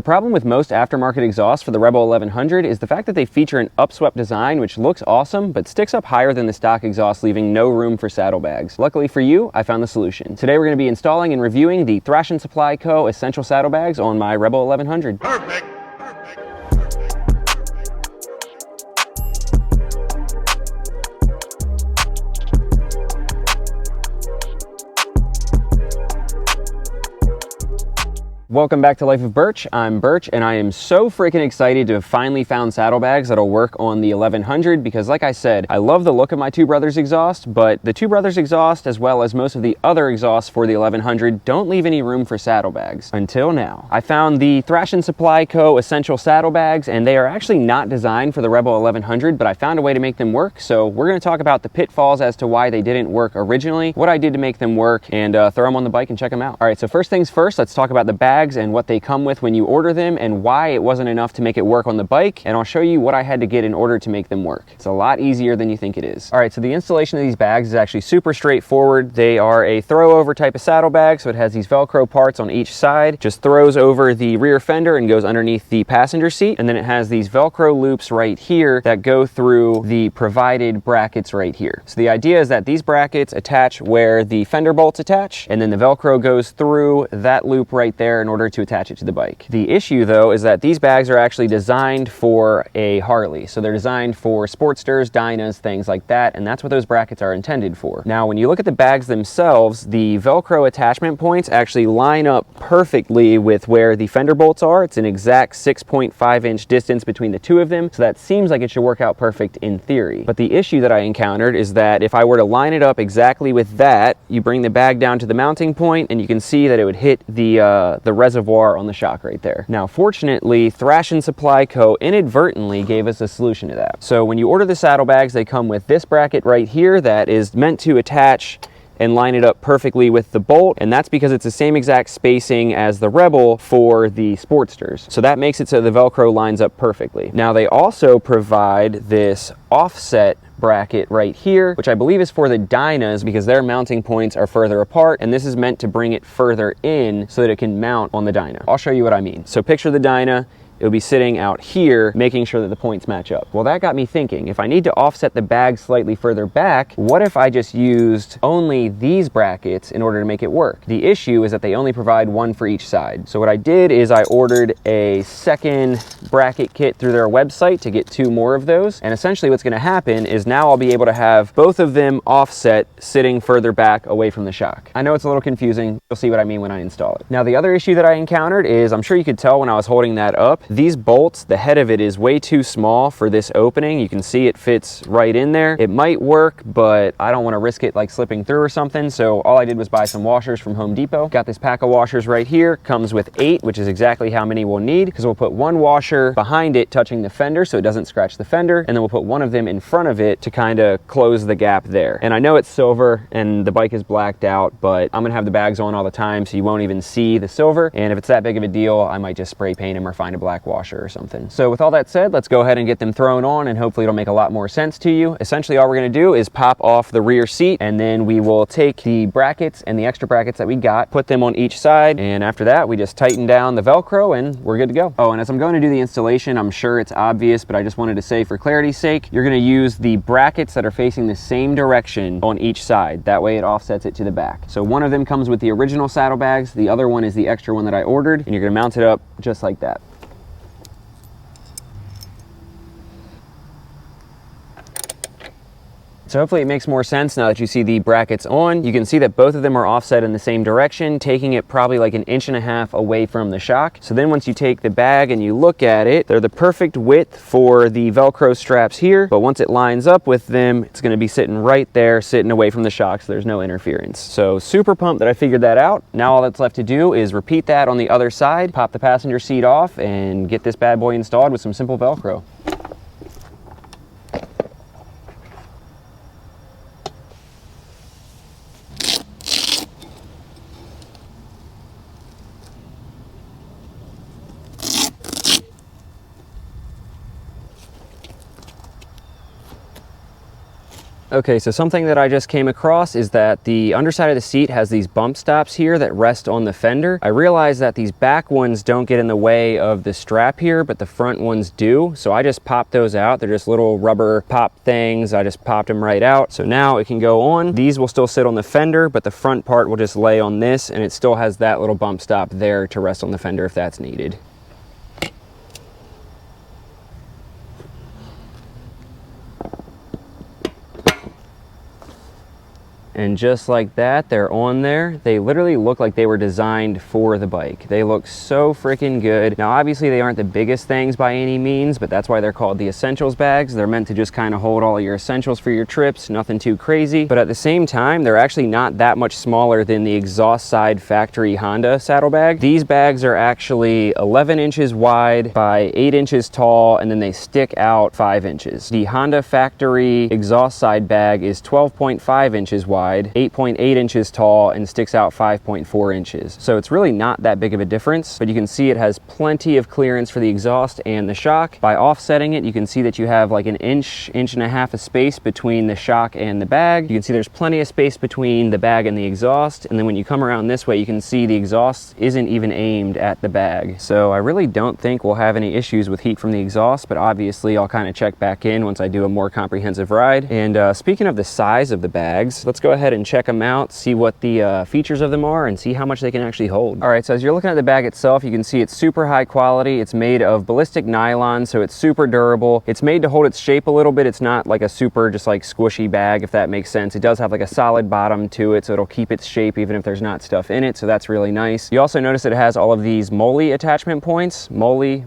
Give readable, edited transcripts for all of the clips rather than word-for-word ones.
problem with most aftermarket exhausts for the Rebel 1100 is the fact that they feature an upswept design, which looks awesome, but sticks up higher than the stock exhaust, leaving no room for saddlebags. Luckily for you, I found the solution. Today we're going to be installing and reviewing the Thrashin Supply Co. Essential Saddlebags on my Rebel 1100. Perfect. Welcome back to Life of Birch. I'm Birch, and I am so freaking excited to have finally found saddlebags that'll work on the 1100 because, like I said, I love the look of my Two Brothers exhaust, but the Two Brothers exhaust, as well as most of the other exhausts for the 1100, don't leave any room for saddlebags. Until now. I found the Thrashin Supply Co. Essential Saddlebags, and they are actually not designed for the Rebel 1100, but I found a way to make them work, so we're going to talk about the pitfalls as to why they didn't work originally, what I did to make them work, and throw them on the bike and check them out. All right, so first things first, let's talk about the bags and what they come with when you order them and why it wasn't enough to make it work on the bike, and I'll show you what I had to get in order to make them work. It's a lot easier than you think it is. All right, so the installation of these bags is actually super straightforward. They are a throw over type of saddlebag, so it has these Velcro parts on each side, just throws over the rear fender and goes underneath the passenger seat, and then it has these Velcro loops right here that go through the provided brackets right here. So the idea is that these brackets attach where the fender bolts attach, and then the Velcro goes through that loop right there in order to attach it to the bike. The issue though is that these bags are actually designed for a Harley. So they're designed for Sportsters, Dynas, things like that, and that's what those brackets are intended for. Now when you look at the bags themselves, the Velcro attachment points actually line up perfectly with where the fender bolts are. It's an exact 6.5 inch distance between the two of them, so that seems like it should work out perfect in theory. But the issue that I encountered is that if I were to line it up exactly with that, you bring the bag down to the mounting point and you can see that it would hit the reservoir on the shock right there. Now fortunately, Thrashin Supply Co. inadvertently gave us a solution to that. So when you order the saddlebags, they come with this bracket right here that is meant to attach and line it up perfectly with the bolt, and that's because it's the same exact spacing as the Rebel for the Sportsters. So that makes it so the Velcro lines up perfectly. Now they also provide this offset bracket right here, which I believe is for the Dynas because their mounting points are further apart, and this is meant to bring it further in so that it can mount on the Dyna. I'll show you what I mean. So picture the Dyna. It'll be sitting out here, making sure that the points match up. Well, that got me thinking, if I need to offset the bag slightly further back, what if I just used only these brackets in order to make it work? The issue is that they only provide one for each side. So what I did is I ordered a second bracket kit through their website to get 2 more of those. And essentially what's gonna happen is now I'll be able to have both of them offset sitting further back away from the shock. I know it's a little confusing. You'll see what I mean when I install it. Now the other issue that I encountered is, I'm sure you could tell when I was holding that up, these bolts, the head of it is way too small for this opening. You can see it fits right in there. It might work, but I don't want to risk it like slipping through or something. So all I did was buy some washers from Home Depot. Got this pack of washers right here. Comes with 8, which is exactly how many we'll need, because we'll put one washer behind it touching the fender so it doesn't scratch the fender, and then we'll put one of them in front of it to kind of close the gap there. And I know it's silver and the bike is blacked out, but I'm gonna have the bags on all the time so you won't even see the silver. And if it's that big of a deal, I might just spray paint them or find a black washer or something. So with all that said, let's go ahead and get them thrown on, and hopefully it'll make a lot more sense to you. Essentially all we're going to do is pop off the rear seat, and then we will take the brackets and the extra brackets that we got, put them on each side, and after that we just tighten down the Velcro and we're good to go. Oh, and as I'm going to do the installation, I'm sure it's obvious, but I just wanted to say for clarity's sake, you're going to use the brackets that are facing the same direction on each side. That way it offsets it to the back. So one of them comes with the original saddlebags, the other one is the extra one that I ordered, and you're going to mount it up just like that. So hopefully it makes more sense now that you see the brackets on. You can see that both of them are offset in the same direction, taking it probably like 1.5 inches away from the shock. So then once you take the bag and you look at it, they're the perfect width for the Velcro straps here, but once it lines up with them, it's gonna be sitting right there, sitting away from the shock, so there's no interference. So super pumped that I figured that out. Now all that's left to do is repeat that on the other side, pop the passenger seat off, and get this bad boy installed with some simple Velcro. Okay, so something that I just came across is that the underside of the seat has these bump stops here that rest on the fender. I realize that these back ones don't get in the way of the strap here, but the front ones do. So I just popped those out. They're just little rubber pop things. I just popped them right out. So now it can go on. These will still sit on the fender, but the front part will just lay on this, and it still has that little bump stop there to rest on the fender if that's needed. And just like that, they're on there. They literally look like they were designed for the bike. They look so freaking good. Now, obviously they aren't the biggest things by any means, but that's why they're called the essentials bags. They're meant to just kind of hold all of your essentials for your trips, nothing too crazy. But at the same time, they're actually not that much smaller than the exhaust side factory Honda saddlebag. These bags are actually 11 inches wide by 8 inches tall, and then they stick out 5 inches. The Honda factory exhaust side bag is 12.5 inches wide, 8.8 inches tall, and sticks out 5.4 inches. So it's really not that big of a difference, but you can see it has plenty of clearance for the exhaust and the shock. By offsetting it, you can see that you have like an inch and a half of space between the shock and the bag. You can see there's plenty of space between the bag and the exhaust. And then when you come around this way, you can see the exhaust isn't even aimed at the bag. So I really don't think we'll have any issues with heat from the exhaust, but obviously I'll kind of check back in once I do a more comprehensive ride. And speaking of the size of the bags, let's go ahead and check them out, see what the features of them are, and see how much they can actually hold. All right, so as you're looking at the bag itself, you can see it's super high quality. It's made of ballistic nylon, so it's super durable. It's made to hold its shape a little bit. It's not like a super just like squishy bag, if that makes sense. It does have like a solid bottom to it, so it'll keep its shape even if there's not stuff in it, so that's really nice. You also notice that it has all of these MOLLE attachment points. Mole,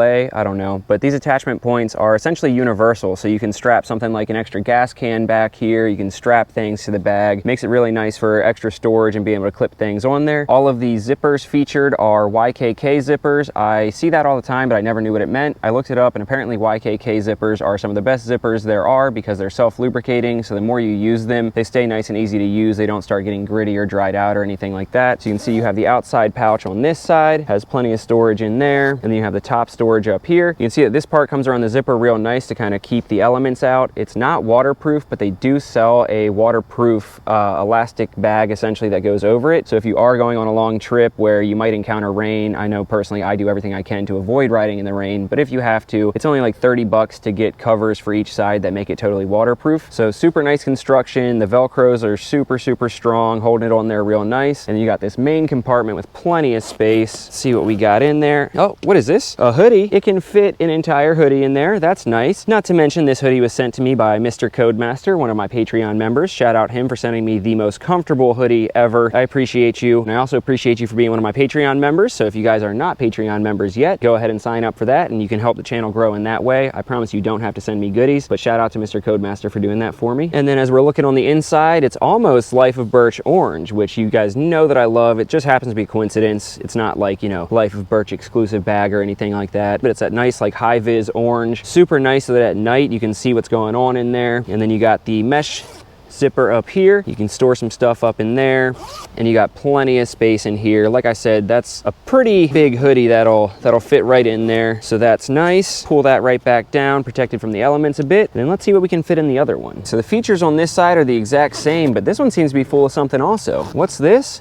I don't know, but these attachment points are essentially universal, so you can strap something like an extra gas can back here. You can strap things to the bag. Makes it really nice for extra storage and being able to clip things on there. All of the zippers featured are YKK zippers. I see that all the time, but I never knew what it meant. I looked it up, and apparently YKK zippers are some of the best zippers there are because they're self-lubricating, so the more you use them, they stay nice and easy to use. They don't start getting gritty or dried out or anything like that. So you can see you have the outside pouch on this side, has plenty of storage in there, and then you have the top storage up here. You can see that this part comes around the zipper real nice to kind of keep the elements out. It's not waterproof, but they do sell a waterproof elastic bag essentially that goes over it. So if you are going on a long trip where you might encounter rain, I know personally I do everything I can to avoid riding in the rain, but if you have to, it's only like 30 bucks to get covers for each side that make it totally waterproof. So super nice construction. The Velcros are super strong, holding it on there real nice. And you got this main compartment with plenty of space. Let's see what we got in there. Oh, what is this? A hoodie. It can fit an entire hoodie in there. That's nice. Not to mention this hoodie was sent to me by Mr. Codemaster, one of my Patreon members. Shout out him for sending me the most comfortable hoodie ever. I appreciate you, and I also appreciate you for being one of my Patreon members. So if you guys are not Patreon members yet, go ahead and sign up for that, and you can help the channel grow in that way. I promise you don't have to send me goodies, but shout out to Mr. Codemaster for doing that for me. And then as we're looking on the inside, it's almost LifeOfBurch orange, which you guys know that I love. It just happens to be a coincidence. It's not like, you know, LifeOfBurch exclusive bag or anything like that, but it's that nice like high vis orange. Super nice so that at night you can see what's going on in there. And then you got the mesh zipper up here. You can store some stuff up in there, and you got plenty of space in here. Like I said, that's a pretty big hoodie that'll fit right in there, so that's nice. Pull that right back down, protected from the elements a bit, and then let's see what we can fit in the other one. So the features on this side are the exact same, but this one seems to be full of something also. What's this?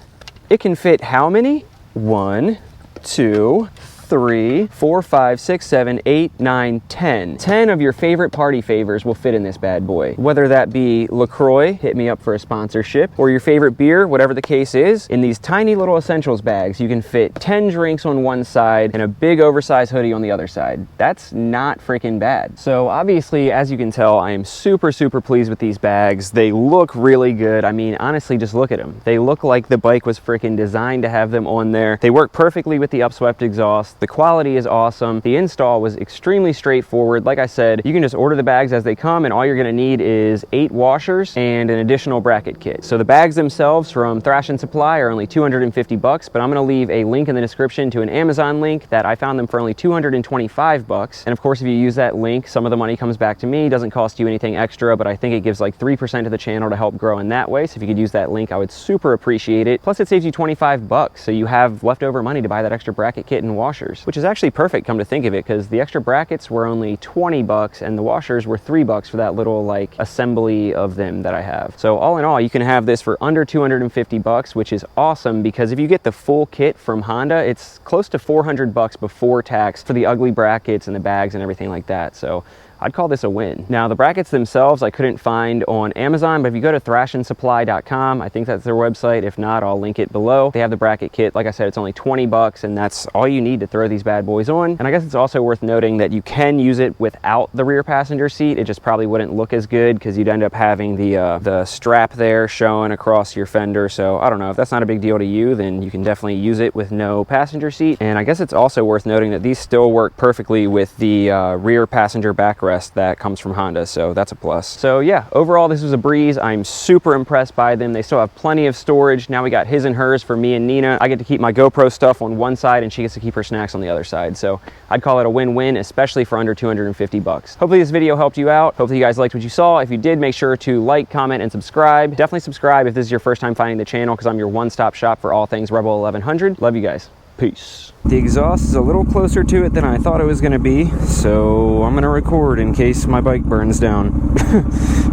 It can fit how many? 1, 2, 3, 4, 5, 6, 7, 8, 9, 10. 10 of your favorite party favors will fit in this bad boy. Whether that be LaCroix, hit me up for a sponsorship, or your favorite beer, whatever the case is, in these tiny little essentials bags, you can fit 10 drinks on one side and a big oversized hoodie on the other side. That's not freaking bad. So obviously, as you can tell, I am super pleased with these bags. They look really good. I mean, honestly, just look at them. They look like the bike was freaking designed to have them on there. They work perfectly with the Upswept exhaust. The quality is awesome. The install was extremely straightforward. Like I said, you can just order the bags as they come, and all you're gonna need is 8 washers and an additional bracket kit. So the bags themselves from Thrashin Supply are only 250 bucks, but I'm gonna leave a link in the description to an Amazon link that I found them for only 225 bucks. And of course, if you use that link, some of the money comes back to me. It doesn't cost you anything extra, but I think it gives like 3% of the channel to help grow in that way. So if you could use that link, I would super appreciate it. Plus it saves you 25 bucks. So you have leftover money to buy that extra bracket kit and washer. washers, which is actually perfect, come to think of it, because the extra brackets were only 20 bucks and the washers were 3 bucks for that little like assembly of them that I have. So all in all, you can have this for under 250 bucks, which is awesome, because if you get the full kit from Honda, it's close to 400 bucks before tax for the ugly brackets and the bags and everything like that. So I'd call this a win. Now, the brackets themselves I couldn't find on Amazon, but if you go to thrashinsupply.com, I think that's their website. If not, I'll link it below. They have the bracket kit. Like I said, it's only 20 bucks, and that's all you need to throw these bad boys on. And I guess it's also worth noting that you can use it without the rear passenger seat. It just probably wouldn't look as good because you'd end up having the strap there showing across your fender. So I don't know, if that's not a big deal to you, then you can definitely use it with no passenger seat. And I guess it's also worth noting that these still work perfectly with the rear passenger backrest that comes from Honda, so that's a plus. So yeah, overall this was a breeze. I'm super impressed by them. They still have plenty of storage. Now we got his and hers for me and Nina. I get to keep my GoPro stuff on one side and she gets to keep her snacks on the other side. So I'd call it a win-win, especially for under 250 bucks. Hopefully this video helped you out. Hopefully you guys liked what you saw. If you did, make sure to like, comment, and subscribe. Definitely subscribe if this is your first time finding the channel, because I'm your one-stop shop for all things Rebel 1100. Love you guys. Peace. The exhaust is a little closer to it than I thought it was going to be, so I'm going to record in case my bike burns down.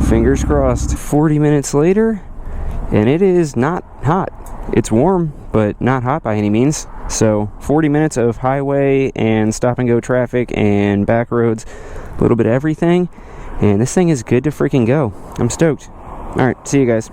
Fingers crossed. 40 minutes later, and it is not hot. It's warm, but not hot by any means. So 40 minutes of highway and stop and go traffic and back roads, a little bit of everything, and this thing is good to freaking go. I'm stoked. All right, see you guys.